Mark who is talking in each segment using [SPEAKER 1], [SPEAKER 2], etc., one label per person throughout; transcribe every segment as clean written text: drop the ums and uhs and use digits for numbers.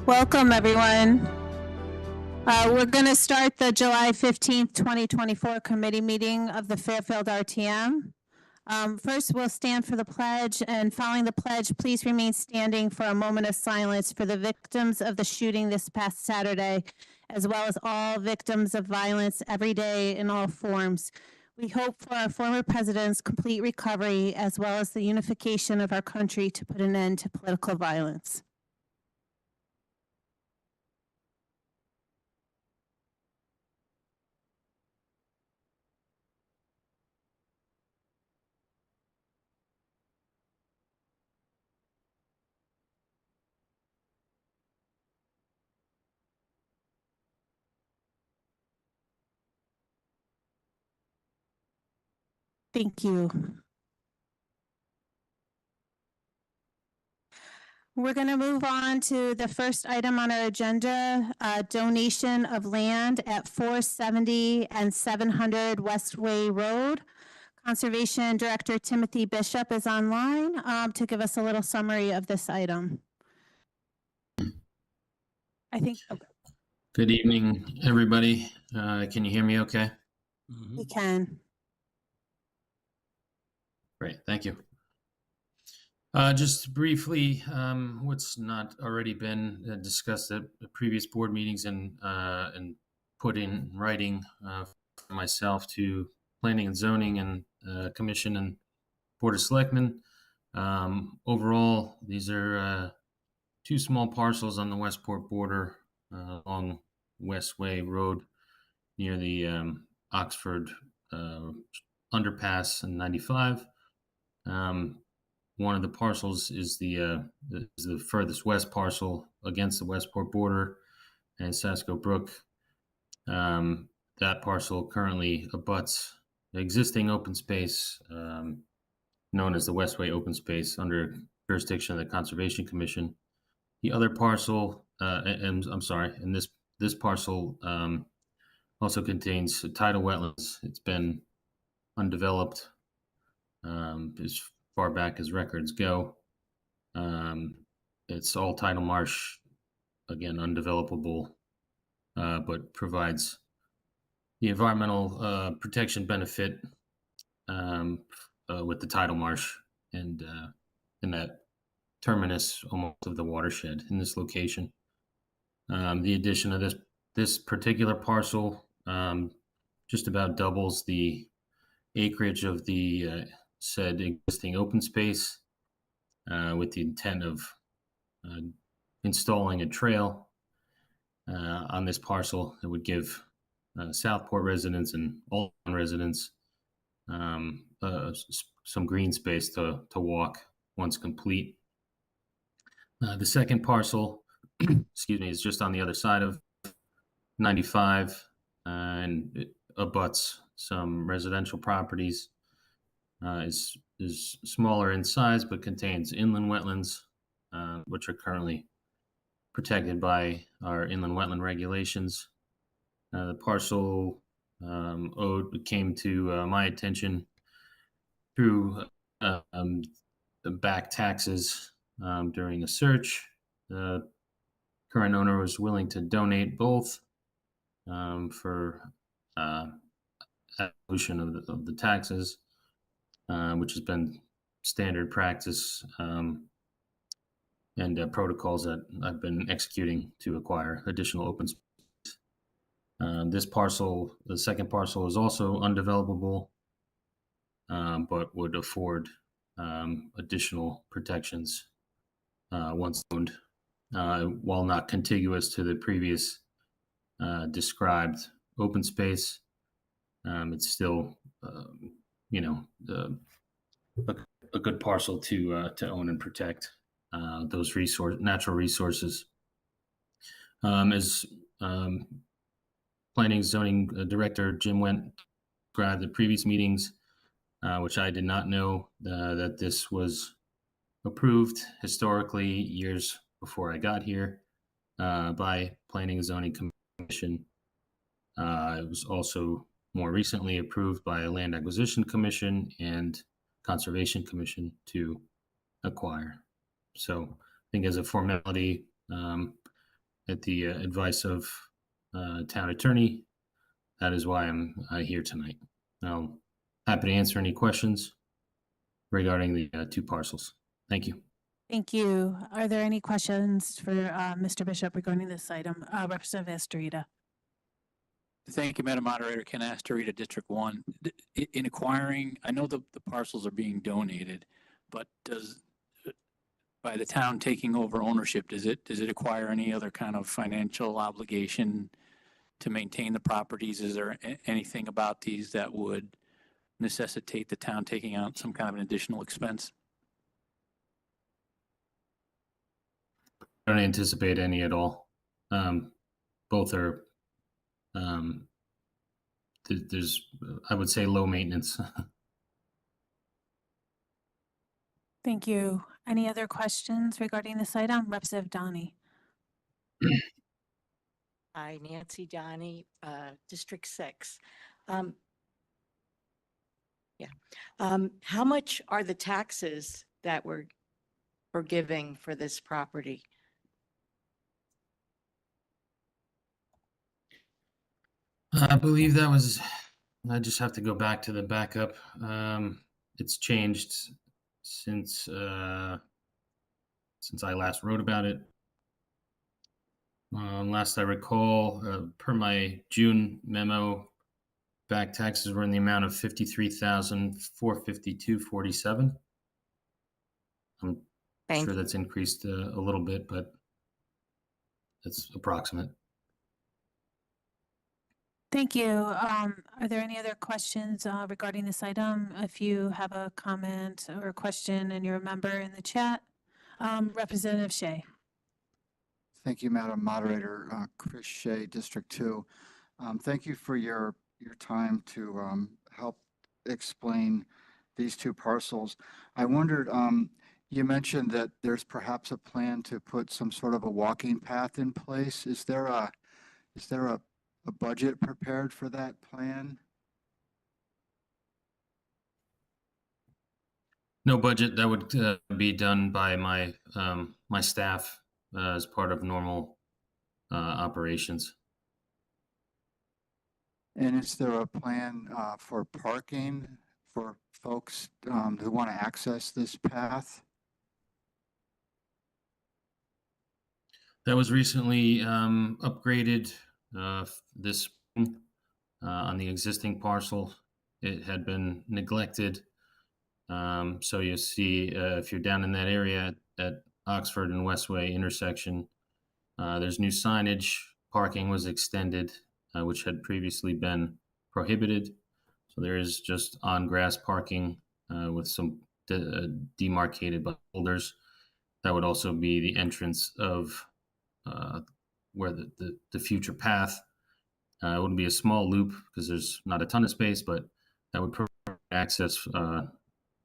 [SPEAKER 1] Welcome, everyone. We're going to start the July 15th, 2024 committee meeting of the Fairfield RTM. First, we'll stand for the pledge, and following the pledge, please remain standing for a moment of silence for the victims of the shooting this past Saturday, as well as all victims of violence every day in all forms. We hope for our former president's complete recovery, as well as the unification of our country to put an end to political violence. Thank you. We're going to move on to the first item on our agenda, donation of land at 470 and 700 Westway Road. Conservation Director Timothy Bishop is online to give us a little summary of this item. I think. Okay.
[SPEAKER 2] Good evening, everybody. Can you hear me okay?
[SPEAKER 1] We can.
[SPEAKER 2] Great, thank you. Just briefly, what's not already been discussed at previous board meetings and put in writing for myself to Planning and Zoning and Commission and Board of Selectmen. Overall, these are two small parcels on the Westport border along Westway Road near the Oxford underpass in 95. One of the parcels is the furthest west parcel against the Westport border and Sasko Brook. That parcel currently abuts the existing open space known as the Westway Open Space under jurisdiction of the Conservation Commission. The other parcel, and I'm sorry, and this parcel also contains tidal wetlands. It's been undeveloped as far back as records go. It's all tidal marsh, again, undevelopable, but provides the environmental protection benefit with the tidal marsh and in that terminus almost of the watershed in this location. The addition of this particular parcel just about doubles the acreage of the said existing open space with the intent of installing a trail on this parcel that would give Southport residents and Alton residents some green space to walk once complete. The second parcel, excuse me, is just on the other side of 95 and it abuts some residential properties. Is smaller in size but contains inland wetlands, which are currently protected by our inland wetland regulations. The parcel came to my attention through the back taxes during a search. The current owner was willing to donate both for absolution of the taxes, which has been standard practice and protocols that I've been executing to acquire additional open space. This parcel, the second parcel, is also undevelopable, but would afford additional protections once owned, while not contiguous to the previous described open space. It's still, a good parcel to own and protect those natural resources. As Planning Zoning Director Jim Went described the previous meetings, which I did not know that this was approved historically years before I got here by Planning and Zoning Commission. It was also more recently approved by a Land Acquisition Commission and Conservation Commission to acquire. So I think as a formality, at the advice of town attorney. That is why I'm here tonight. I'm happy to answer any questions regarding the two parcels. Thank you.
[SPEAKER 1] Thank you. Are there any questions for Mr. Bishop regarding this item? Representative Astorita.
[SPEAKER 3] Thank you, Madam Moderator. Ken Astorita, District 1. In acquiring, I know the parcels are being donated, but by the town taking over ownership, does it acquire any other kind of financial obligation to maintain the properties? Is there anything about these that would necessitate the town taking out some kind of an additional expense?
[SPEAKER 2] I don't anticipate any at all. Both are, there's, I would say, low maintenance.
[SPEAKER 1] Thank you. Any other questions regarding this item? Representative Donnie.
[SPEAKER 4] Hi, Nancy Donnie, District 6. How much are the taxes that we're giving for this property?
[SPEAKER 2] I believe that was, I just have to go back to the backup. It's changed since I last wrote about it. Last I recall, per my June memo, back taxes were in the amount of $53,452.47. I'm
[SPEAKER 4] Thank
[SPEAKER 2] sure
[SPEAKER 4] you.
[SPEAKER 2] that's increased a little bit, but it's approximate.
[SPEAKER 1] Thank you. Are there any other questions regarding this item? If you have a comment or a question and you're a member in the chat, Representative Shea.
[SPEAKER 5] Thank you, Madam Moderator. Chris Shea, District 2. Thank you for your time to help explain these two parcels. I wondered, you mentioned that there's perhaps a plan to put some sort of a walking path in place. Is there a budget prepared for that plan?
[SPEAKER 2] No budget. That would be done by my my staff as part of normal operations.
[SPEAKER 5] And is there a plan for parking for folks who want to access this path?
[SPEAKER 2] That was recently upgraded this spring on the existing parcel. It had been neglected. So you see, if you're down in that area at Oxford and Westway intersection, there's new signage. Parking was extended, which had previously been prohibited. So there is just on grass parking with some demarcated boulders. That would also be the entrance of where the future path. It wouldn't be a small loop because there's not a ton of space, but that would provide access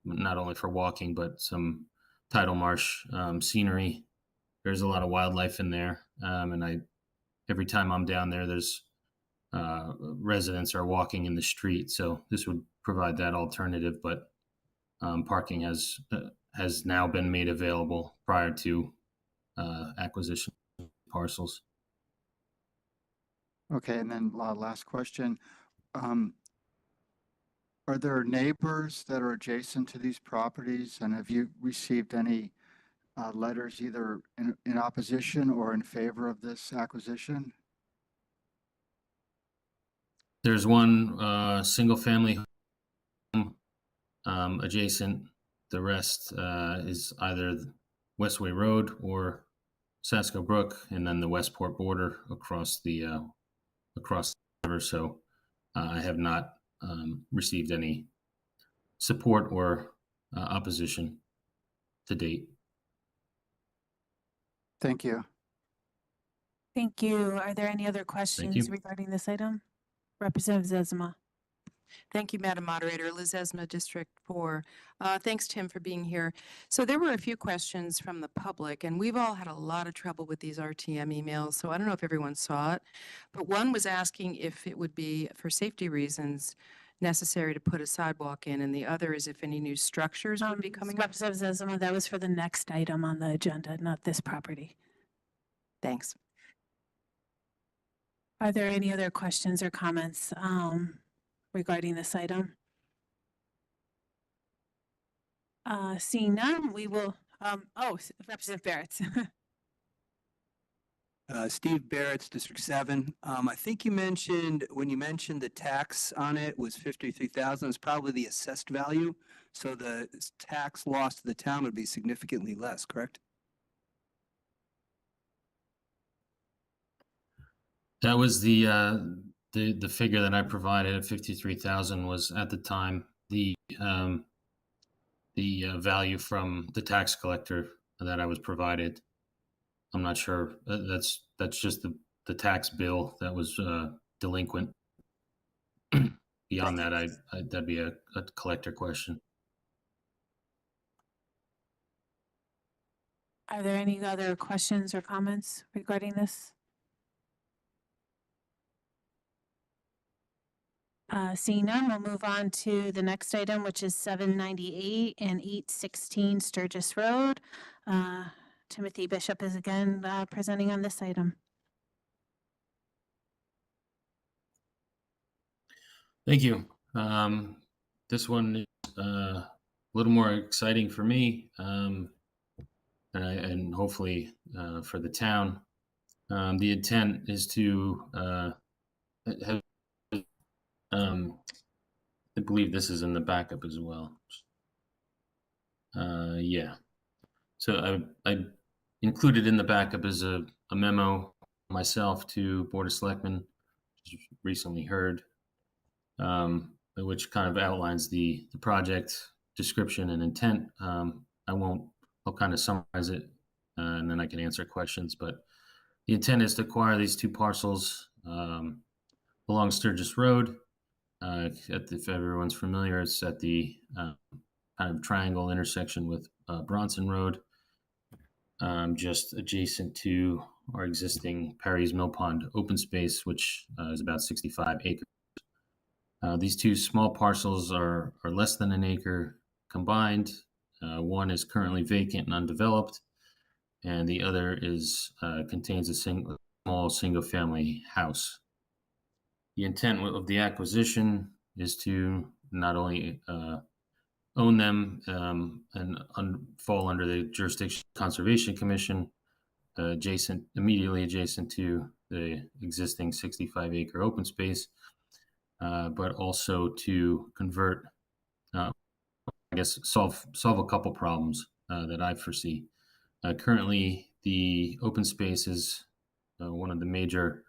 [SPEAKER 2] not only for walking, but some tidal marsh scenery. There's a lot of wildlife in there. And every time I'm down there, there's residents are walking in the street. So this would provide that alternative, but parking has now been made available prior to acquisition parcels.
[SPEAKER 5] Okay, and then last question. Are there neighbors that are adjacent to these properties? And have you received any letters either in opposition or in favor of this acquisition?
[SPEAKER 2] There's one single family home adjacent. The rest is either Westway Road or Sasko Brook, and then the Westport border across the river. So I have not received any support or opposition to date.
[SPEAKER 5] Thank you.
[SPEAKER 1] Thank you. Are there any other questions regarding this item? Representative Zezima.
[SPEAKER 6] Thank you, Madam Moderator. Liz Esma, District 4. Thanks, Tim, for being here. So there were a few questions from the public, and we've all had a lot of trouble with these RTM emails, so I don't know if everyone saw it. But one was asking if it would be, for safety reasons, necessary to put a sidewalk in, and the other is if any new structures would be coming up.
[SPEAKER 1] Representative Zezima, that was for the next item on the agenda, not this property.
[SPEAKER 6] Thanks.
[SPEAKER 1] Are there any other questions or comments regarding this item? Seeing none, we will, Representative Barrett.
[SPEAKER 7] Steve Barrett's District 7. I think you mentioned, when you mentioned the tax on it was 53,000, it's probably the assessed value. So the tax loss to the town would be significantly less, correct?
[SPEAKER 2] That was the figure that I provided. 53,000 was at the time the value from the tax collector that I was provided. I'm not sure. That's just the tax bill that was delinquent. Beyond that, that'd be a collector question.
[SPEAKER 1] Are there any other questions or comments regarding this? Seeing none, we'll move on to the next item, which is 798 and 816 Sturgis Road. Timothy Bishop is again presenting on this item.
[SPEAKER 2] Thank you. This one is a little more exciting for me, and hopefully for the town. The intent is to have. I believe this is in the backup as well. Yeah. So I included in the backup is a memo myself to Board of Selectmen, which was recently heard, which kind of outlines the project description and intent. I'll kind of summarize it and then I can answer questions. But the intent is to acquire these two parcels along Sturgis Road. If everyone's familiar, it's at the kind of triangle intersection with Bronson Road, just adjacent to our existing Perry's Mill Pond open space, which is about 65 acres. These two small parcels are less than an acre combined. One is currently vacant and undeveloped, and the other contains a small single-family house. The intent of the acquisition is to not only own them and fall under the Jurisdiction Conservation Commission, immediately adjacent to the existing 65-acre open space, but also to convert, solve a couple problems that I foresee. Currently, the open space is one of the major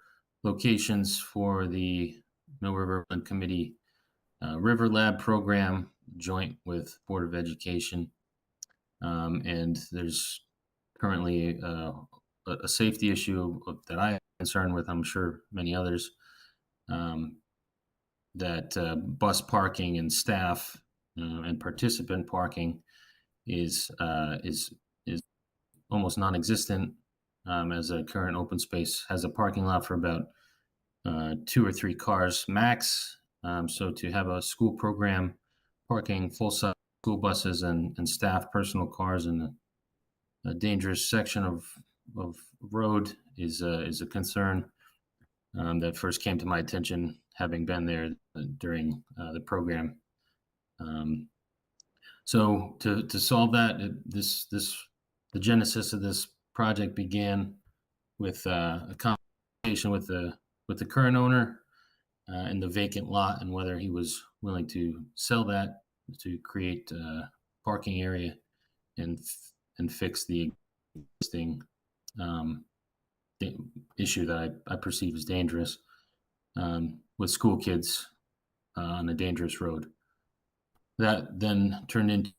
[SPEAKER 2] locations for the Mill River Committee River Lab program, joint with Board of Education. And there's currently a safety issue that I am concerned with, I'm sure many others, that bus parking and staff and participant parking is almost non-existent, as a current open space has a parking lot for about 2 or 3 cars max. So to have a school program parking full-size school buses and staff personal cars in a dangerous section of road is a concern that first came to my attention, having been there during the program. So to solve that, the genesis of this project began with a conversation with the current owner and the vacant lot, and whether he was willing to sell that to create a parking area and fix the existing issue that I perceive as dangerous with school kids on a dangerous road. That then turned into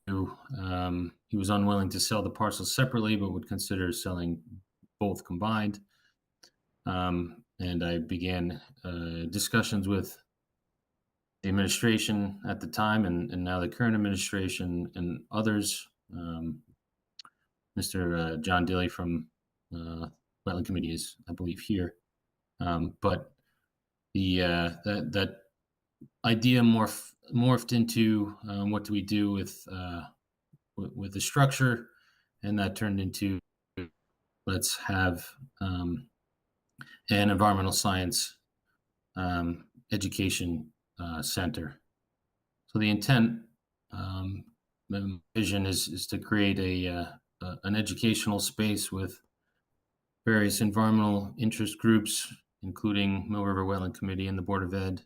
[SPEAKER 2] he was unwilling to sell the parcels separately, but would consider selling both combined. And I began discussions with the administration at the time and now the current administration and others. Mr. John Dilly from Wetland Committee is, I believe, here. But that idea morphed into what do we do with the structure, and that turned into let's have an environmental science education center. So the intent, the vision is to create an educational space with various environmental interest groups, including Mill River Wetland Committee and the Board of Ed,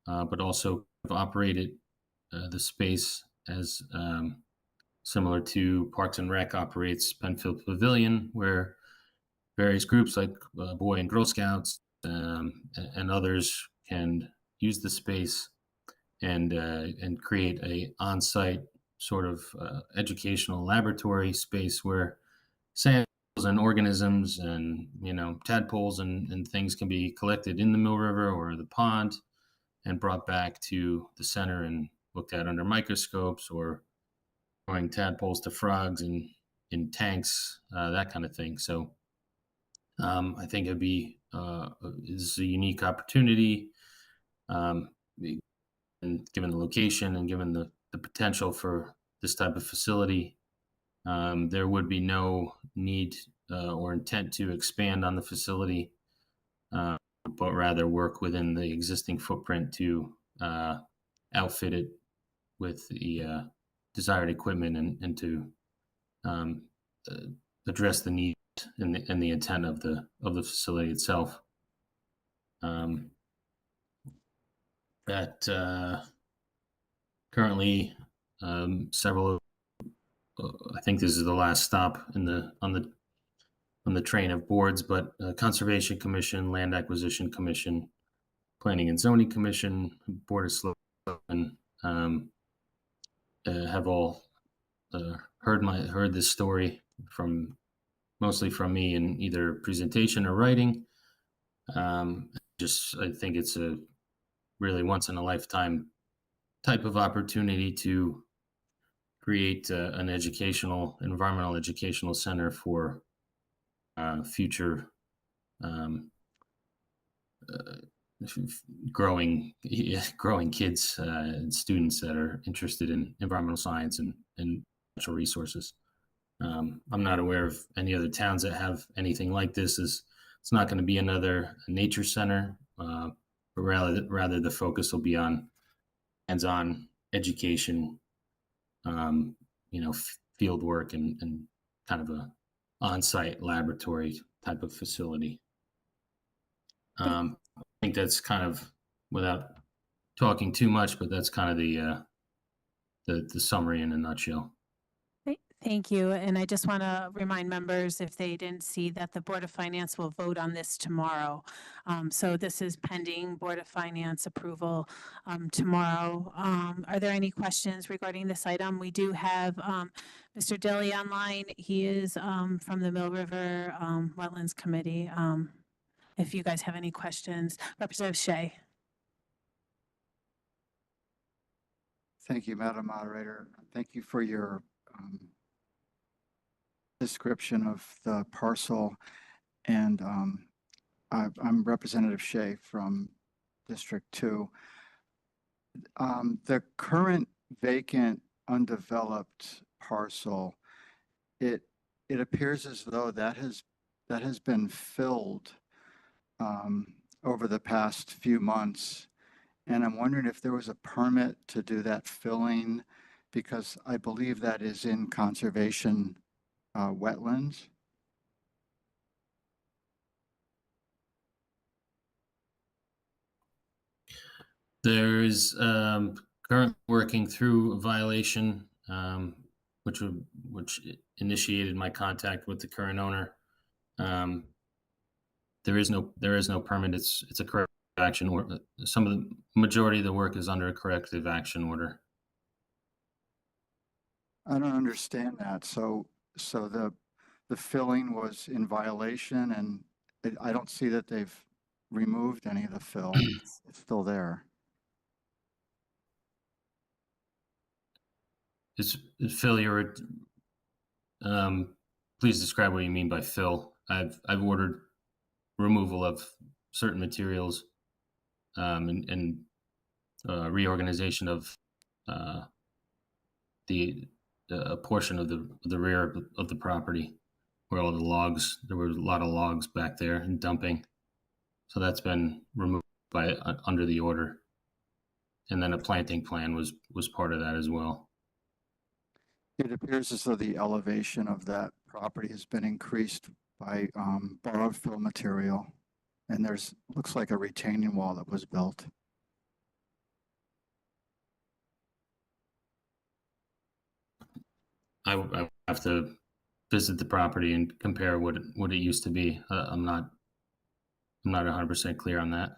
[SPEAKER 2] but also operated the space as similar to Parks and Rec operates Penfield Pavilion, where various groups like Boy and Girl Scouts and others can use the space and create a on-site sort of educational laboratory space where samples and organisms and tadpoles and things can be collected in the Mill River or the pond and brought back to the center and looked at under microscopes, or growing tadpoles to frogs in tanks, that kind of thing. So I think it'd be is a unique opportunity, and given the location and given the potential for this type of facility, there would be no need or intent to expand on the facility, but rather work within the existing footprint to outfit it with the desired equipment and to address the need and the intent of the facility itself. That currently several, I think this is the last stop on the train of boards, but Conservation Commission, Land Acquisition Commission, Planning and Zoning Commission, Board of Selectmen have all heard this story mostly from me in either presentation or writing. I think it's a really once in a lifetime type of opportunity to create an environmental educational center for future growing kids and students that are interested in environmental science and natural resources. I'm not aware of any other towns that have anything like this. It's not going to be another nature center, but rather the focus will be on hands-on education, field work and kind of a on-site laboratory type of facility. I think that's kind of, without talking too much, but that's kind of the summary in a nutshell.
[SPEAKER 1] Thank you. And I just want to remind members, if they didn't see, that the Board of Finance will vote on this tomorrow. So this is pending Board of Finance approval tomorrow. Are there any questions regarding this item? We do have Mr. Dilly online. He is from the Mill River Wetlands Committee. If you guys have any questions. Representative Shea.
[SPEAKER 5] Thank you, Madam Moderator. Thank you for your description of the parcel. And I'm Representative Shea from District 2. The current vacant, undeveloped parcel, it appears as though that has been filled over the past few months. And I'm wondering if there was a permit to do that filling, because I believe that is in conservation wetlands.
[SPEAKER 2] There is currently working through a violation, which initiated my contact with the current owner. There is no permit. It's a corrective action order. Majority of the work is under a corrective action order.
[SPEAKER 5] I don't understand that. So the filling was in violation, and I don't see that they've removed any of the fill. It's still there.
[SPEAKER 2] Is fill your? Please describe what you mean by fill. I've ordered removal of certain materials, and reorganization of a portion of the rear of the property where all the logs, there were a lot of logs back there and dumping. So that's been removed. by under the order. And then a planting plan was part of that as well.
[SPEAKER 5] It appears as though the elevation of that property has been increased by borrowed fill material. And looks like a retaining wall that was built.
[SPEAKER 2] I have to visit the property and compare what it used to be. I'm not 100% clear on that.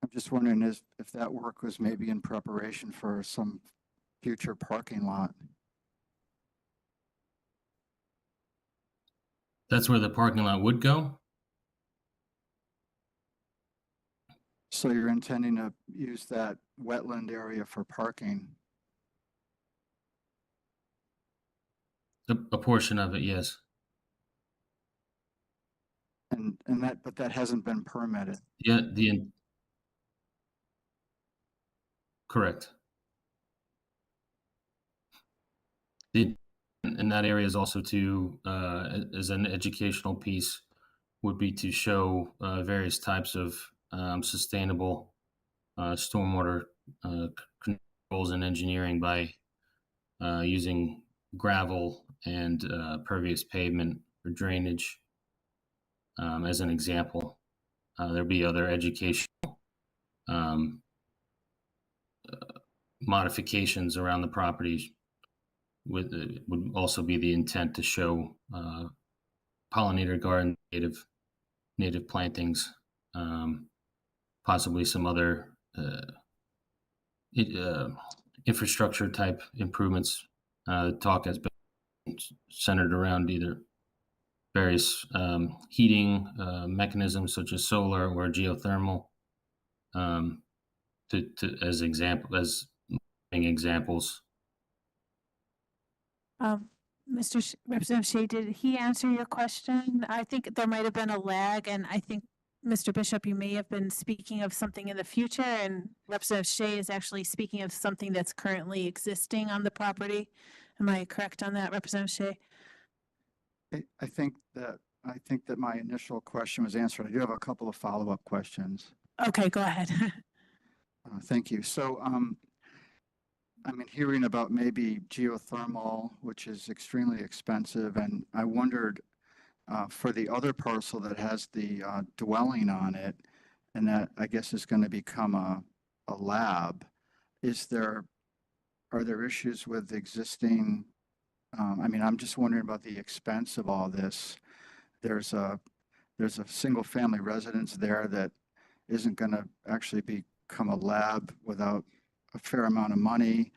[SPEAKER 5] I'm just wondering if that work was maybe in preparation for some future parking lot.
[SPEAKER 2] That's where the parking lot would go.
[SPEAKER 5] So you're intending to use that wetland area for parking?
[SPEAKER 2] A portion of it, yes.
[SPEAKER 5] But that hasn't been permitted.
[SPEAKER 2] Yeah, correct. And that area is also to, as an educational piece, would be to show various types of sustainable stormwater controls and engineering by using gravel and pervious pavement for drainage, as an example. There'll be other educational modifications around the properties. Would also be the intent to show pollinator garden, native plantings, possibly some other infrastructure type improvements. Talk has been centered around either various heating mechanisms such as solar or geothermal, as examples.
[SPEAKER 1] Representative Shea, did he answer your question? I think there might have been a lag, and I think, Mr. Bishop, you may have been speaking of something in the future, and Representative Shea is actually speaking of something that's currently existing on the property. Am I correct on that, Representative Shea?
[SPEAKER 5] I think that my initial question was answered. I do have a couple of follow-up questions.
[SPEAKER 1] Okay, go ahead.
[SPEAKER 5] Thank you. So, I'm hearing about maybe geothermal, which is extremely expensive, and I wondered for the other parcel that has the dwelling on it, and that I guess is going to become a lab. Are there issues with existing? I'm just wondering about the expense of all this. There's a single family residence there that isn't going to actually become a lab without a fair amount of money.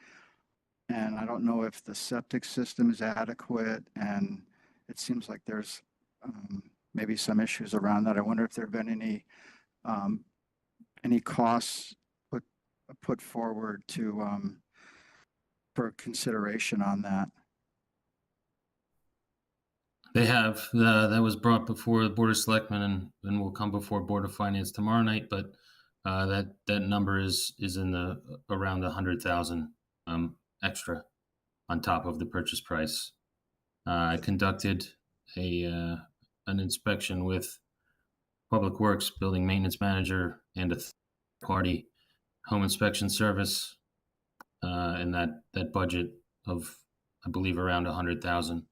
[SPEAKER 5] And I don't know if the septic system is adequate, and it seems like there's maybe some issues around that. I wonder if there have been any costs put forward for consideration on that.
[SPEAKER 2] They have. That was brought before the Board of Selectmen and will come before Board of Finance tomorrow night. But that number is in the around 100,000 extra on top of the purchase price. I conducted an inspection with Public Works Building Maintenance Manager and a third-party home inspection service, and that budget of, I believe, around 100,000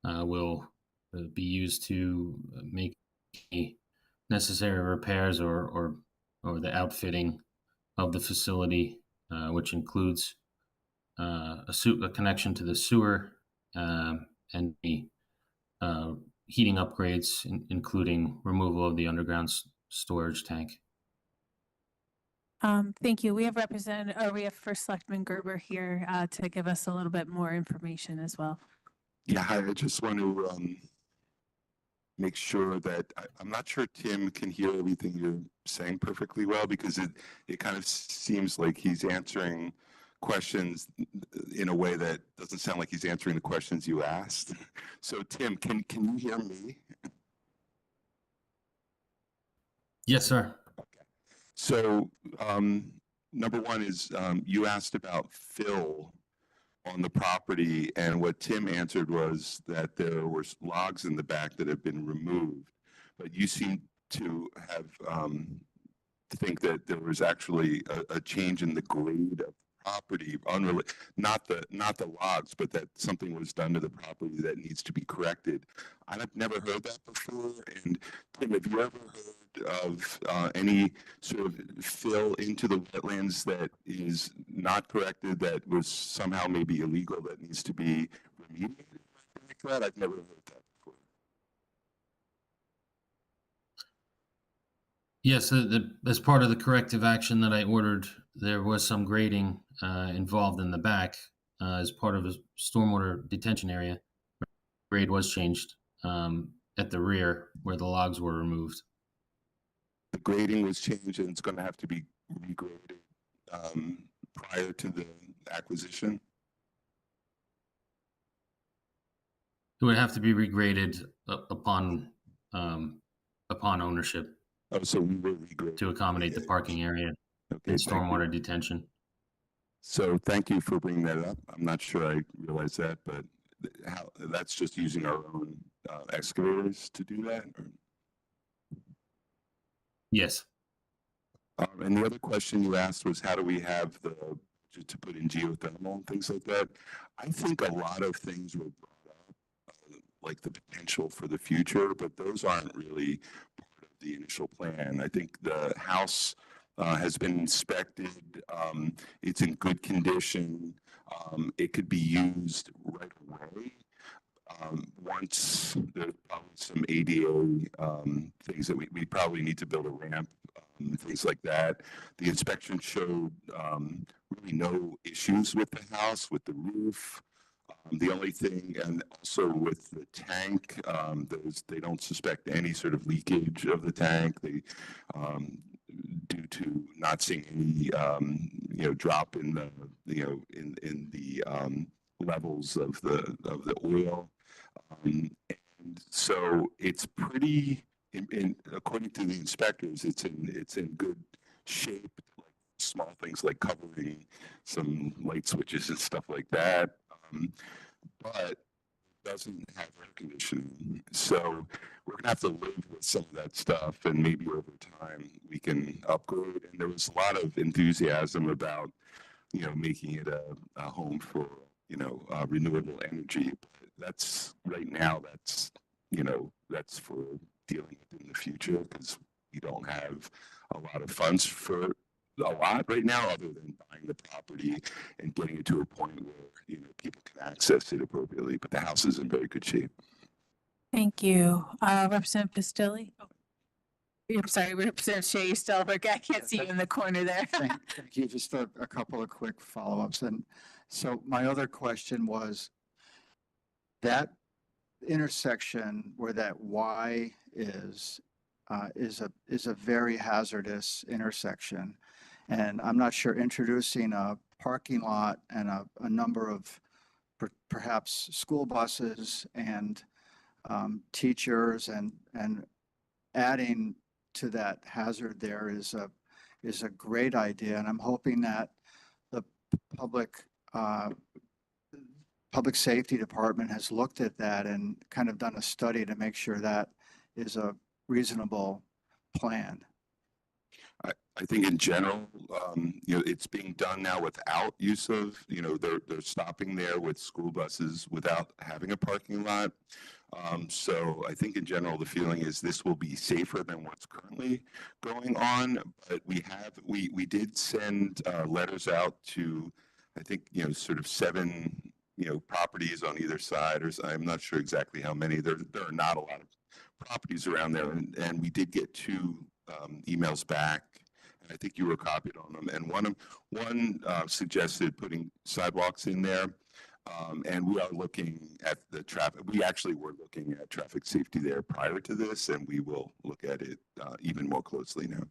[SPEAKER 2] will be used to make necessary repairs or the outfitting of the facility, which includes a connection to the sewer and the heating upgrades, including removal of the underground storage tank.
[SPEAKER 1] Thank you. We have First Selectman Gerber here to give us a little bit more information as well.
[SPEAKER 8] Yeah, hi, I just want to make sure that I'm not sure Tim can hear everything you're saying perfectly well, because it kind of seems like he's answering questions in a way that doesn't sound like he's answering the questions you asked. So Tim, can you hear me?
[SPEAKER 2] Yes, sir.
[SPEAKER 8] Okay. So number one is you asked about fill on the property, and what Tim answered was that there were logs in the back that have been removed, but you seem to have think that there was actually a change in the grade of property, not the logs, but that something was done to the property that needs to be corrected. I've never heard that before. And Tim, have you ever heard of any sort of fill into the wetlands that is not corrected, that was somehow maybe illegal, that needs to be remediated like that? I've never heard that before.
[SPEAKER 2] Yes, as part of the corrective action that I ordered, there was some grading involved in the back as part of a stormwater detention area. Grade was changed at the rear where the logs were removed.
[SPEAKER 8] The grading was changed and it's going to have to be regraded prior to the acquisition.
[SPEAKER 2] It would have to be regraded upon ownership
[SPEAKER 8] Oh, so we will regrade
[SPEAKER 2] to accommodate the parking area
[SPEAKER 8] Okay,
[SPEAKER 2] and
[SPEAKER 8] thank you.
[SPEAKER 2] stormwater detention.
[SPEAKER 8] So thank you for bringing that up. I'm not sure I realized that, but how, that's just using our own excavators to do that? Or?
[SPEAKER 2] Yes.
[SPEAKER 8] And the other question you asked was, how do we have the budget to put in geothermal and things like that? I think a lot of things were brought up, like the potential for the future, but those aren't really part of the initial plan. I think the house has been inspected. It's in good condition. It could be used right away. Once there's probably some ADA things that we probably need to build a ramp, things like that. The inspection showed really no issues with the house, with the roof. The only thing, and also with the tank, they don't suspect any sort of leakage of the tank. They, due to not seeing any, drop in the, in the levels of the oil. And so it's pretty, according to the inspectors, it's in good shape. Like small things like covering some light switches and stuff like that, but it doesn't have air conditioning. So we're gonna have to live with some of that stuff, and maybe over time we can upgrade. And there was a lot of enthusiasm about, making it a home for, renewable energy. But that's right now, that's for dealing with in the future, because we don't have a lot of funds for a lot right now, other than buying the property and getting it to a point where people can access it appropriately. But the house is in very good shape.
[SPEAKER 1] Thank you. Representative Pistilli? Oh, I'm sorry, Representative Shea, you still, I can't see you in the corner there.
[SPEAKER 5] Thank you. Just a couple of quick follow-ups. And so my other question was, that intersection where that Y is a very hazardous intersection. And I'm not sure introducing a parking lot and a number of perhaps school buses and teachers and adding to that hazard there is a great idea. And I'm hoping that the public safety department has looked at that and kind of done a study to make sure that is a reasonable plan.
[SPEAKER 8] I think in general, it's being done now without use of, they're stopping there with school buses without having a parking lot. So I think in general, the feeling is this will be safer than what's currently going on. But we did send letters out to, I think, sort of 7, properties on either side, or I'm not sure exactly how many. There are not a lot of properties around there, and we did get 2 emails back. And I think you were copied on them. And one suggested putting sidewalks in there. And we are looking at the traffic. We actually were looking at traffic safety there prior to this, and we will look at it even more closely now.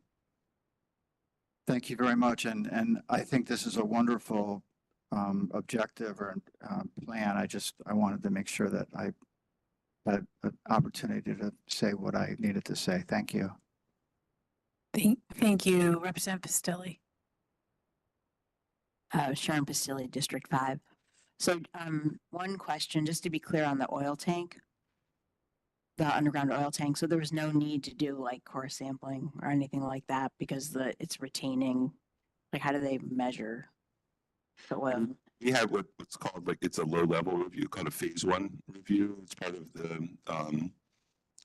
[SPEAKER 5] Thank you very much. And I think this is a wonderful objective or plan. I wanted to make sure that I had an opportunity to say what I needed to say. Thank you.
[SPEAKER 1] Thank you, Representative Pistilli.
[SPEAKER 9] Sharon Pistilli, District 5. So one question, just to be clear on the oil tank. the underground oil tank. So there was no need to do like core sampling or anything like that because it's retaining, like how do they measure the oil?
[SPEAKER 8] We have what's called it's a low level review called a phase 1 review.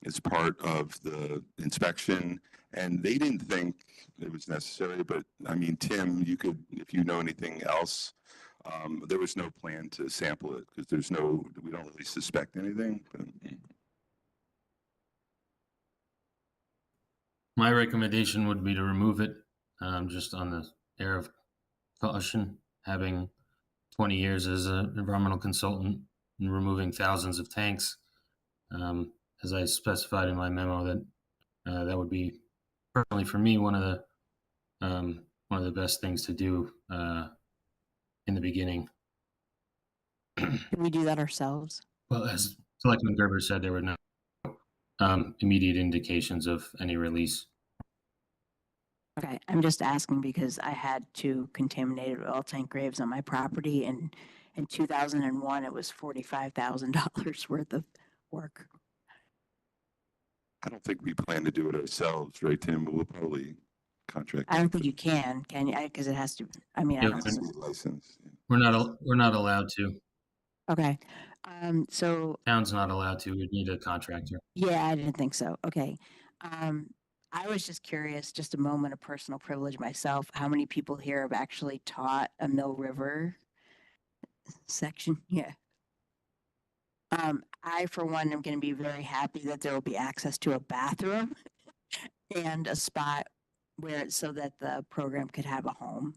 [SPEAKER 8] It's part of the inspection, and they didn't think it was necessary, but I mean, Tim, you could, if you know anything else, there was no plan to sample it because we don't really suspect anything. But,
[SPEAKER 2] My recommendation would be to remove it, just on the air of caution, having 20 years as an environmental consultant and removing thousands of tanks. As I specified in my memo, that would be personally for me one of the best things to do in the beginning.
[SPEAKER 9] Can we do that ourselves?
[SPEAKER 2] Well, as Selectman Gerber said, there were no immediate indications of any release.
[SPEAKER 9] Okay, I'm just asking because I had 2 contaminated oil tank graves on my property, and in 2001, it was $45,000 worth of work.
[SPEAKER 8] I don't think we plan to do it ourselves, right, Tim? But we'll probably contract.
[SPEAKER 9] I don't think you can you? Because it has to, I mean, I
[SPEAKER 2] Yeah,
[SPEAKER 9] don't
[SPEAKER 8] Has to be licensed.
[SPEAKER 2] We're not allowed to.
[SPEAKER 9] Okay, so,
[SPEAKER 2] Town's not allowed to. We'd need a contractor.
[SPEAKER 9] yeah, I didn't think so. Okay. I was just curious, just a moment of personal privilege myself, how many people here have actually taught a Mill River section? Yeah. I, for one, am going to be very happy that there will be access to a bathroom and a spot so that the program could have a home.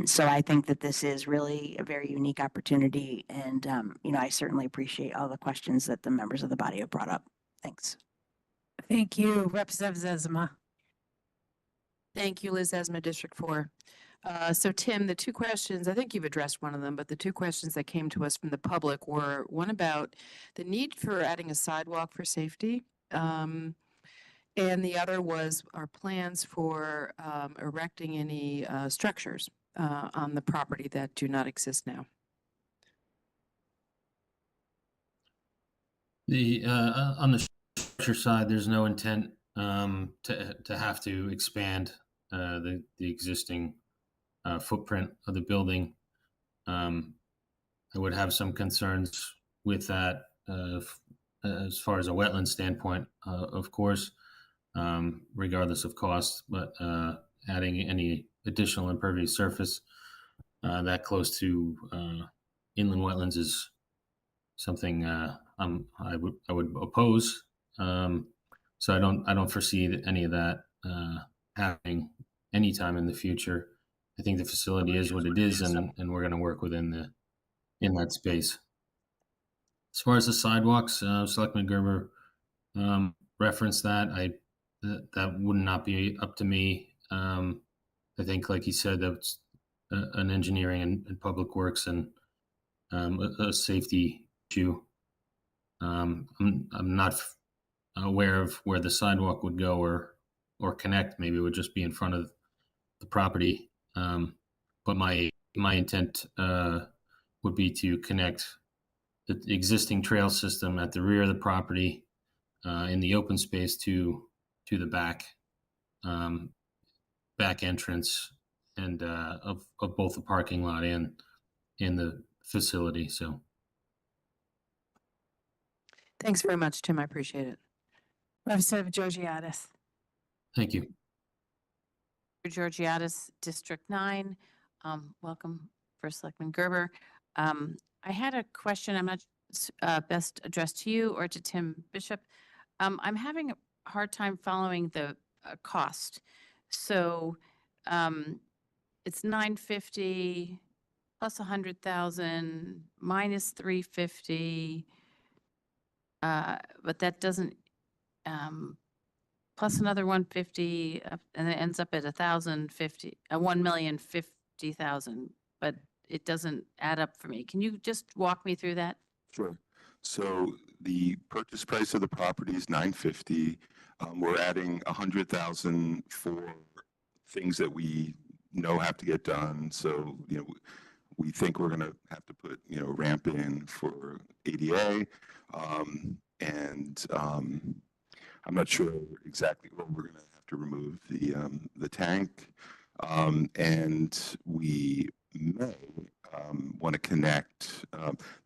[SPEAKER 9] So I think that this is really a very unique opportunity, and I certainly appreciate all the questions that the members of the body have brought up. Thanks.
[SPEAKER 1] Thank you, Representative Zezima.
[SPEAKER 6] Thank you, Liz Esma, District 4. So Tim, the 2 questions, I think you've addressed one of them, but the 2 questions that came to us from the public were one about the need for adding a sidewalk for safety. And the other was our plans for erecting any structures on the property that do not exist now.
[SPEAKER 2] On the structure side, there's no intent to have to expand the existing footprint of the building. I would have some concerns with that as far as a wetland standpoint, of course, regardless of cost, but adding any additional impervious surface that close to inland wetlands is something I would oppose. So I don't foresee any of that happening anytime in the future. I think the facility is what it is, and we're going to work in that space. As far as the sidewalks, Selectman Gerber referenced that. That would not be up to me. I think, like he said, that's an engineering and public works and a safety issue. I'm not aware of where the sidewalk would go or connect. Maybe it would just be in front of the property. But my intent would be to connect the existing trail system at the rear of the property in the open space to the back entrance and of both the parking lot and in the facility. So
[SPEAKER 6] Thanks very much, Tim. I appreciate it.
[SPEAKER 1] Representative Georgiadis.
[SPEAKER 2] thank you.
[SPEAKER 10] Georgiadis, District 9. Welcome, First Selectman Gerber. I had a question. I'm not best addressed to you or to Tim Bishop. I'm having a hard time following the cost. So it's 950 plus 100,000 minus 350, but that doesn't plus another 150, and it ends up at 1,050,000, but it doesn't add up for me. Can you just walk me through that?
[SPEAKER 8] Sure. So the purchase price of the property is $950. We're adding $100,000 for things that we know have to get done. So, we think we're going to have to put, ramp in for ADA. and I'm not sure exactly what we're going to have to remove the tank, and we may want to connect.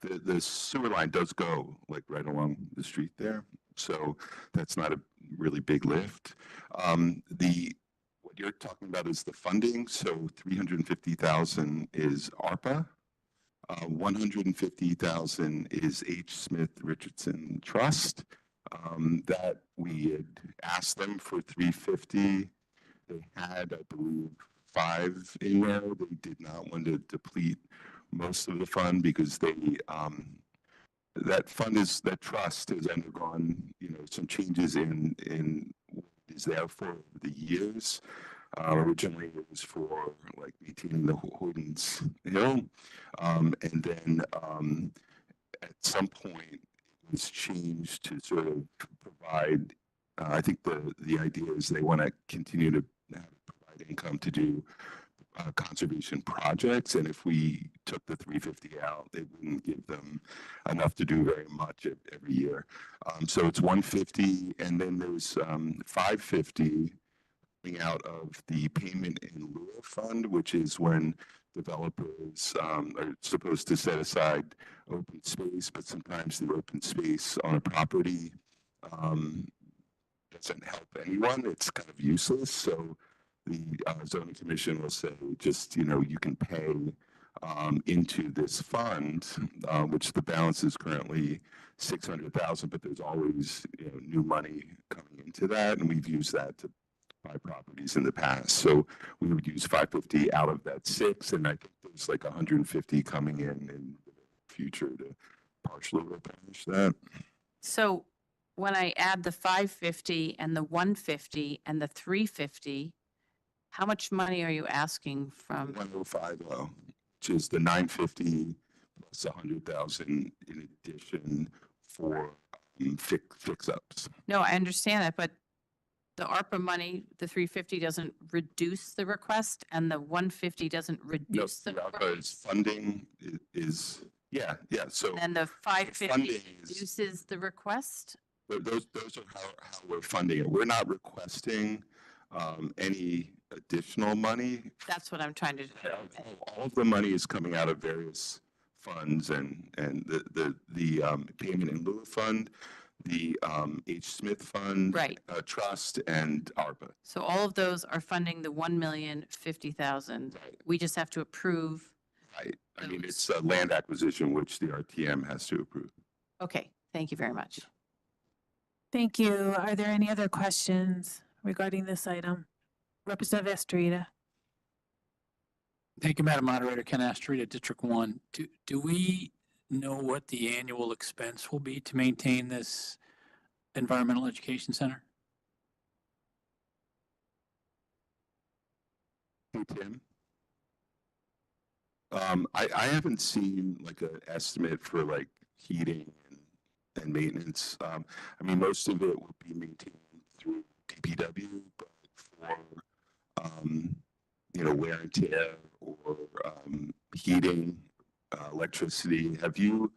[SPEAKER 8] The sewer line does go like right along the street there, so that's not a really big lift. What you're talking about is the funding. So 350,000 is ARPA. 150,000 is H. Smith Richardson Trust. That we had asked them for 350. They had, I believe, 5 in there. They did not want to deplete most of the fund because that trust has undergone, some changes in what is there for the years. Originally, it was for like maintaining the Hortons Hill, and then at some point it was changed to sort of provide. I think the idea is they want to continue to provide income to do conservation projects, and if we took the 350 out, it wouldn't give them enough to do very much every year. So it's 150, and then there's 550 coming out of the payment in lieu of fund, which is when developers are supposed to set aside open space, but sometimes the open space on a property doesn't help anyone. It's kind of useless. So the zoning commission will say, just, you can pay into this fund, which the balance is currently 600,000, but there's always new money coming into that, and we've used that to buy properties in the past. So we would use 550 out of that 6, and I think there's like 150 coming in the future to partially replenish that.
[SPEAKER 10] So when I add the 550 and the 150 and the 350, how much money are you asking from?
[SPEAKER 8] 1050, which is the 950 plus 100,000 in addition for fix-ups.
[SPEAKER 10] No, I understand that, but the ARPA money, the 350 doesn't reduce the request and the 150 doesn't reduce the
[SPEAKER 8] ARPA is
[SPEAKER 10] request.
[SPEAKER 8] funding is, yeah. So
[SPEAKER 10] And the 550
[SPEAKER 8] funding
[SPEAKER 10] reduces the request?
[SPEAKER 8] Those are how we're funding it. We're not requesting any additional money.
[SPEAKER 10] That's what I'm trying to do.
[SPEAKER 8] All of the money is coming out of various funds, and the payment in lieu fund, the H. Smith Fund,
[SPEAKER 10] Right.
[SPEAKER 8] Trust, and ARPA.
[SPEAKER 10] So all of those are funding the 1,050,000.
[SPEAKER 8] Right.
[SPEAKER 10] We just have to approve.
[SPEAKER 8] Right. I mean, it's a land acquisition, which the RTM has to approve.
[SPEAKER 10] Okay, thank you very much.
[SPEAKER 1] Thank you. Are there any other questions regarding this item? Representative Estrada.
[SPEAKER 3] Thank you, Madam Moderator. Ken Astorita, District 1. Do we know what the annual expense will be to maintain this environmental education center?
[SPEAKER 8] Hey, Tim. I haven't seen like an estimate for like heating and maintenance. I mean, most of it would be maintained through DPW, but for wear and tear or heating, electricity. Do you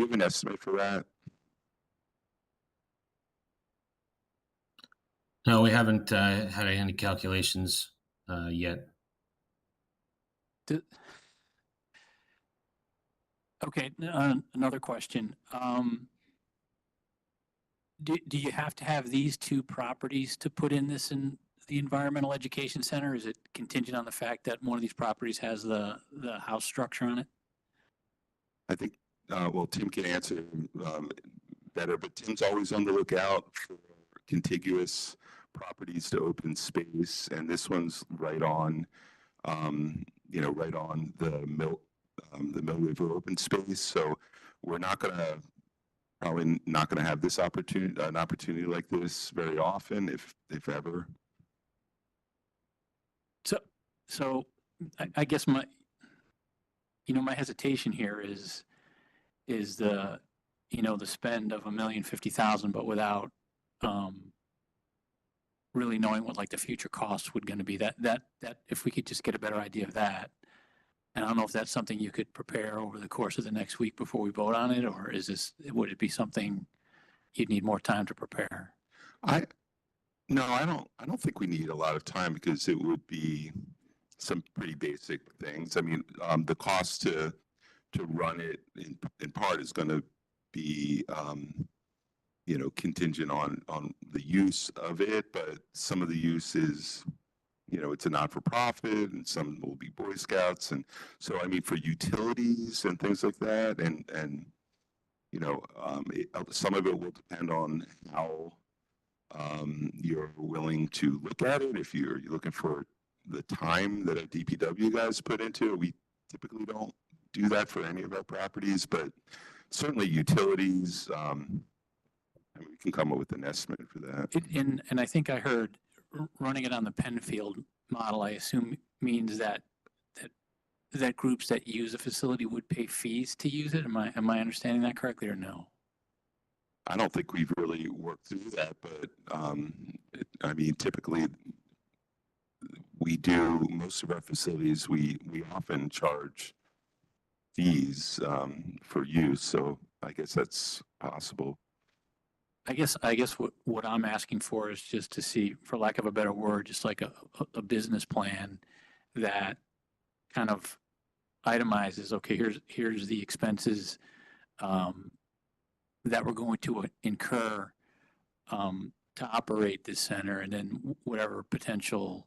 [SPEAKER 8] have an estimate for that?
[SPEAKER 2] No, we haven't had any calculations yet.
[SPEAKER 3] Okay, another question. Do you have to have these 2 properties to put in the environmental education center? Is it contingent on the fact that one of these properties has the house structure on it?
[SPEAKER 8] I think, well, Tim can answer better, but Tim's always on the lookout for contiguous properties to open space, and this one's right on, right on the Mill River open space. So we're probably not gonna have an opportunity like this very often, if ever.
[SPEAKER 3] So I guess my hesitation here is the spend of $1,050,000, but without really knowing what like the future costs would going to be. That if we could just get a better idea of that, and I don't know if that's something you could prepare over the course of the next week before we vote on it, or would it be something you'd need more time to prepare?
[SPEAKER 8] No, I don't think we need a lot of time because it would be some pretty basic things. I mean, the cost to run it in part is going to be, contingent on the use of it, but some of the use is, it's a not-for-profit and some will be Boy Scouts. And so, I mean, for utilities and things like that, and some of it will depend on how you're willing to look at it. If you're looking for the time that a DPW guys put into it, we typically don't do that for any of our properties, but certainly utilities, we can come up with an estimate for that.
[SPEAKER 3] And I think I heard running it on the Penfield model, I assume means that groups that use a facility would pay fees to use it. Am I understanding that correctly or no?
[SPEAKER 8] I don't think we've really worked through that, but I mean, typically we do, most of our facilities, we often charge fees for use. So I guess that's possible.
[SPEAKER 3] I guess what I'm asking for is just to see, for lack of a better word, just like a business plan that kind of itemizes, okay, here's the expenses that we're going to incur to operate this center, and then whatever potential,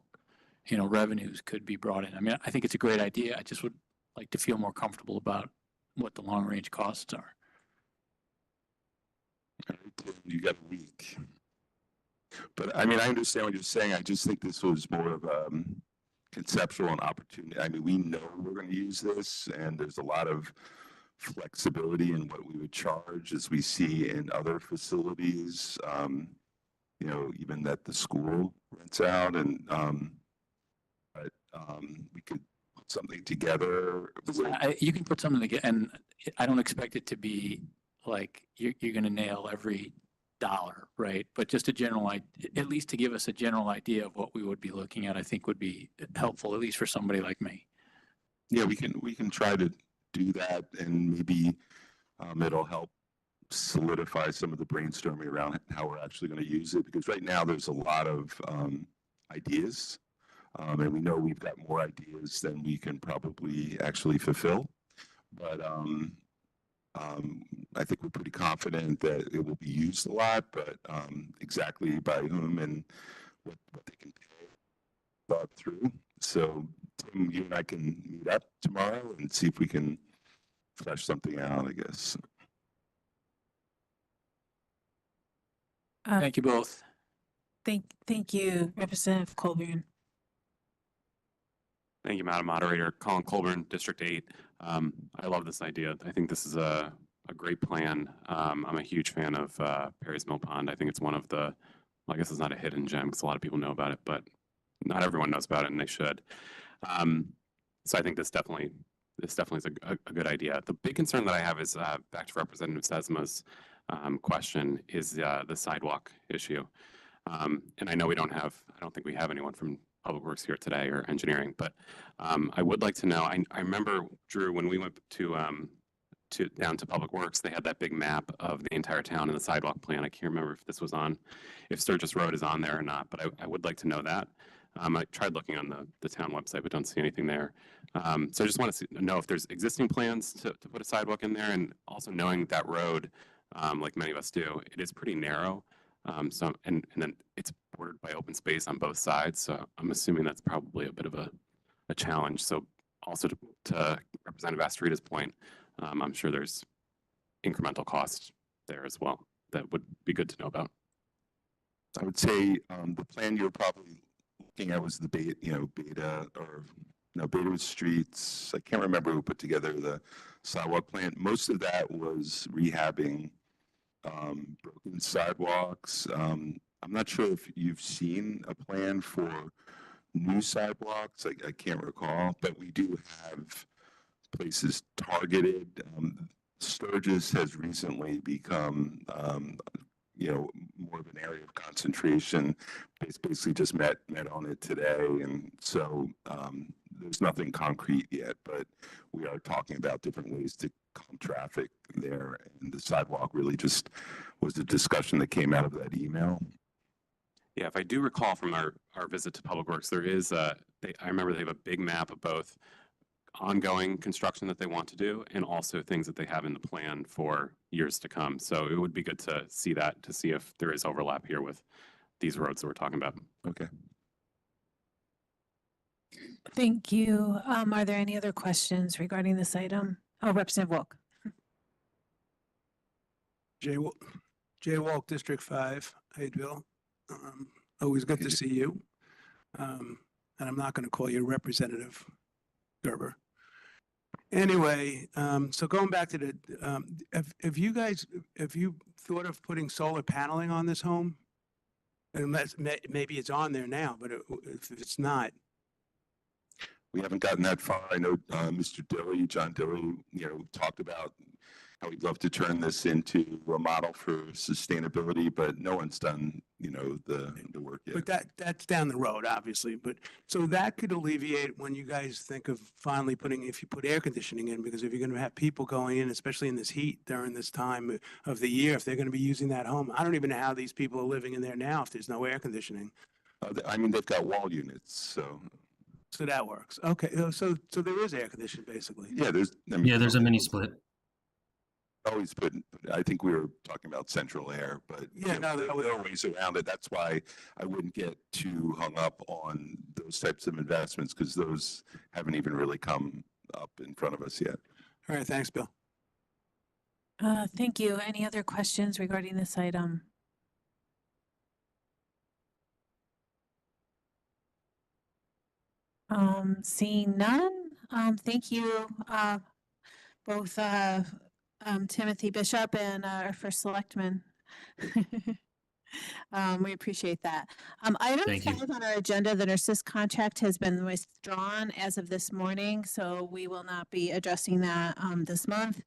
[SPEAKER 3] revenues could be brought in. I mean, I think it's a great idea. I just would like to feel more comfortable about what the long range costs are.
[SPEAKER 8] You got a week. But I mean, I understand what you're saying. I just think this was more of a conceptual and opportunity. I mean, we know we're going to use this, and there's a lot of flexibility in what we would charge, as we see in other facilities, even that the school rents out. And but we could put something together.
[SPEAKER 3] You can put something together, and I don't expect it to be like you're going to nail every dollar, right? But just at least to give us a general idea of what we would be looking at, I think would be helpful, at least for somebody like me.
[SPEAKER 8] Yeah, we can try to do that, and maybe it'll help solidify some of the brainstorming around how we're actually going to use it. Because right now there's a lot of ideas, and we know we've got more ideas than we can probably actually fulfill. But I think we're pretty confident that it will be used a lot, but exactly by whom and what they can pay, thought through. So Tim, you and I can meet up tomorrow and see if we can flesh something out, I guess.
[SPEAKER 3] Thank you both.
[SPEAKER 1] Thank you, Representative Colburn.
[SPEAKER 11] Thank you, Madam Moderator. Colin Colburn, District 8. I love this idea. I think this is a great plan. I'm a huge fan of Perry's Mill Pond. I think it's one of the, well, I guess it's not a hidden gem because a lot of people know about it, but not everyone knows about it, and they should. So I think this definitely is a good idea. The big concern that I have is back to Representative Sesma's question is the sidewalk issue. And I know I don't think we have anyone from Public Works here today or engineering, but I would like to know, I remember, Drew, when we went down to Public Works, they had that big map of the entire town and the sidewalk plan. I can't remember if Sturgis Road is on there or not, but I would like to know that. I tried looking on the town website, but don't see anything there. So I just want to know if there's existing plans to put a sidewalk in there, and also knowing that road, like many of us do, it is pretty narrow. And then it's bordered by open space on both sides. So I'm assuming that's probably a bit of a challenge. So also to Representative Asterita's point, I'm sure there's incremental costs there as well that would be good to know about.
[SPEAKER 8] I would say the plan you're probably looking at was the Beta Streets. I can't remember who put together the sidewalk plan. Most of that was rehabbing broken sidewalks. I'm not sure if you've seen a plan for new sidewalks. I can't recall, but we do have places targeted. Sturgis has recently become, more of an area of concentration. It's basically just met on it today, and so there's nothing concrete yet, but we are talking about different ways to calm traffic there, and the sidewalk really just was the discussion that came out of that email.
[SPEAKER 11] Yeah, if I do recall from our visit to Public Works, there is I remember they have a big map of both ongoing construction that they want to do and also things that they have in the plan for years to come. So it would be good to see that, to see if there is overlap here with these roads that we're talking about.
[SPEAKER 8] Okay.
[SPEAKER 1] Thank you. Are there any other questions regarding this item? Oh, Representative Wilk.
[SPEAKER 12] Jay Walk, District 5, Hyattville. Always good to see you. And I'm not going to call you Representative Gerber. Anyway, so going back to the, have you thought of putting solar paneling on this home? Unless, maybe it's on there now, but if it's not.
[SPEAKER 8] We haven't gotten that far. I know Mr. Dilley, John Dilley, talked about how we'd love to turn this into a model for sustainability, but no one's done, the work yet.
[SPEAKER 12] But that's down the road, obviously. But so that could alleviate when you guys think of finally if you put air conditioning in, because if you're going to have people going in, especially in this heat during this time of the year, if they're going to be using that home, I don't even know how these people are living in there now if there's no air conditioning.
[SPEAKER 8] I mean, they've got wall units, so.
[SPEAKER 12] So that works. Okay. So there is air conditioning basically.
[SPEAKER 8] Yeah, there's
[SPEAKER 2] a mini split.
[SPEAKER 8] Always put, I think we were talking about central air, but
[SPEAKER 12] Yeah, no,
[SPEAKER 8] there are ways around it. That's why I wouldn't get too hung up on those types of investments, because those haven't even really come up in front of us yet.
[SPEAKER 12] All right. Thanks, Bill.
[SPEAKER 1] Thank you. Any other questions regarding this item? Seeing none, thank you, both Timothy Bishop and our first selectman. We appreciate that. Item
[SPEAKER 2] Thank you.
[SPEAKER 1] 5 on our agenda, the nurse's contract has been withdrawn as of this morning, so we will not be addressing that this month.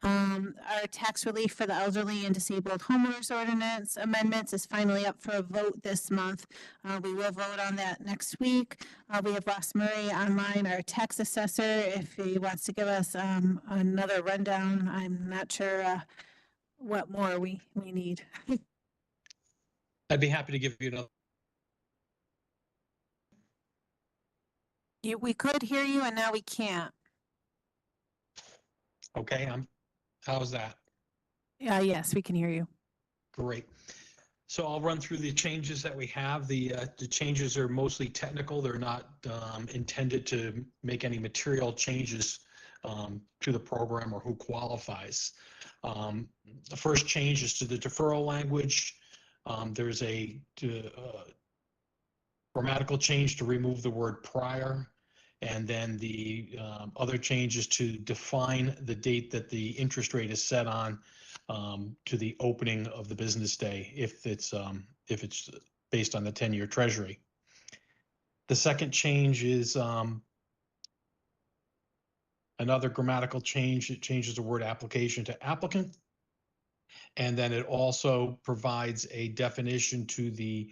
[SPEAKER 1] Our tax relief for the elderly and disabled homeowners ordinance amendments is finally up for a vote this month. We will vote on that next week. We have Ross Murray online, our tax assessor, if he wants to give us another rundown. I'm not sure what more we need.
[SPEAKER 13] I'd be happy to give you another.
[SPEAKER 1] We could hear you and now we can't.
[SPEAKER 13] Okay, how's that?
[SPEAKER 1] Yes, we can hear you.
[SPEAKER 13] Great. So I'll run through the changes that we have. The changes are mostly technical. They're not intended to make any material changes to the program or who qualifies. The first change is to the deferral language. There's a grammatical change to remove the word prior. And then the other change is to define the date that the interest rate is set on to the opening of the business day, if it's based on the 10-year treasury. The second change is another grammatical change. It changes the word application to applicant. And then it also provides a definition to the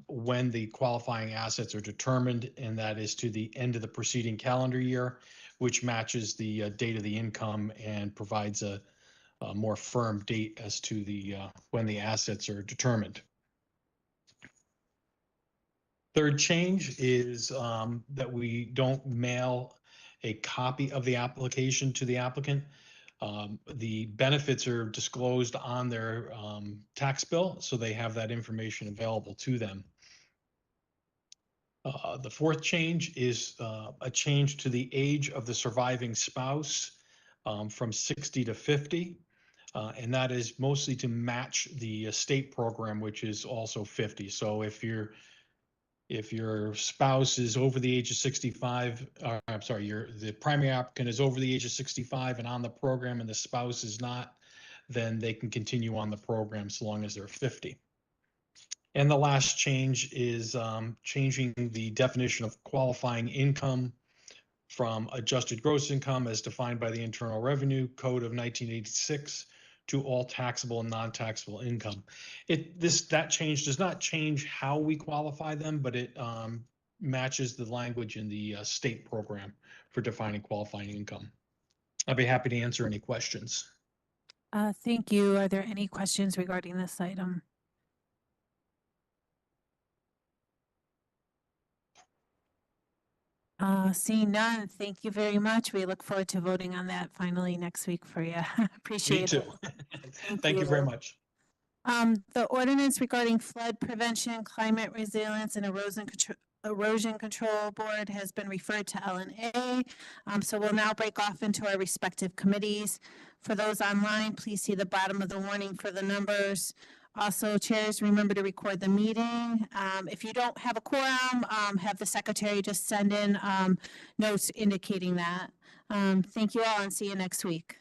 [SPEAKER 13] when the qualifying assets are determined, and that is to the end of the preceding calendar year, which matches the date of the income and provides a more firm date as to the when the assets are determined. Third change is that we don't mail a copy of the application to the applicant. The benefits are disclosed on their tax bill, so they have that information available to them. The fourth change is a change to the age of the surviving spouse from 60 to 50. And that is mostly to match the state program, which is also 50. So if your spouse is over the age of 65, I'm sorry, the primary applicant is over the age of 65 and on the program and the spouse is not, then they can continue on the program so long as they're 50. And the last change is changing the definition of qualifying income from adjusted gross income as defined by the Internal Revenue Code of 1986 to all taxable and non-taxable income. That change does not change how we qualify them, but it matches the language in the state program for defining qualifying income. I'd be happy to answer any questions.
[SPEAKER 1] Thank you. Are there any questions regarding this item? Seeing none, thank you very much. We look forward to voting on that finally next week for you. Appreciate
[SPEAKER 13] Me
[SPEAKER 1] it.
[SPEAKER 13] too. Thank you very much.
[SPEAKER 1] The ordinance regarding flood prevention, climate resilience, and erosion control board has been referred to LNA. So we'll now break off into our respective committees. For those online, please see the bottom of the warning for the numbers. Also, chairs, remember to record the meeting. If you don't have a quorum, have the secretary just send in notes indicating that. Thank you all and see you next week.